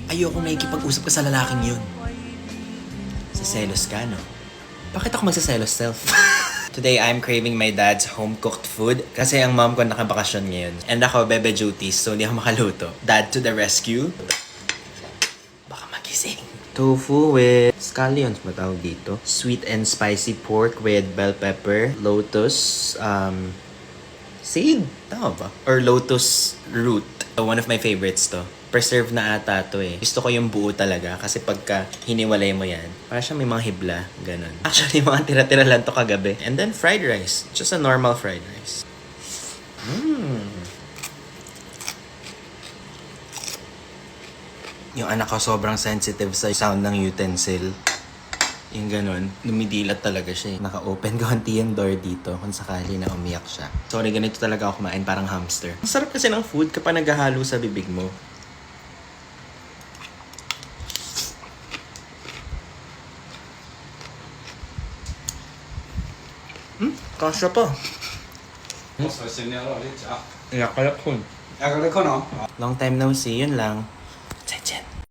Ayokong nakikipag-usap ka sa lalaking yun. Siselos ka, no? Bakit ako magsiselos, self? Today, I'm craving my dad's home-cooked food kasi ang mom ko nakabakasyon ngayon. And ako, bebe duties, so hindi ako makaluto. Dad to the rescue. Baka magising. Tofu with scallions, matawag dito. Sweet and spicy pork with bell pepper, lotus, seed? Tama ba? Or lotus root. So, one of my favorites to. Preserve na ata to eh. Gusto ko yung buo talaga kasi pagka hiniwalay mo yan, para siya may mga hibla, ganun. Actually, mga tira-tira lang to kagabi. And then fried rice. Just a normal fried rice. Yung anak ko sobrang sensitive sa sound ng utensil. Yung ganun, lumidilat talaga siya eh. Naka-open kaunti yung door dito kung sakali na umiyak siya. Sorry, ganito talaga ako kumain, parang hamster. Ang sarap kasi ng food kapag naghahalo sa bibig mo. Kasya pa. 我才新年了，你家， Iyak ko. 那个你可能。 Long time no see, yun lang. 再见.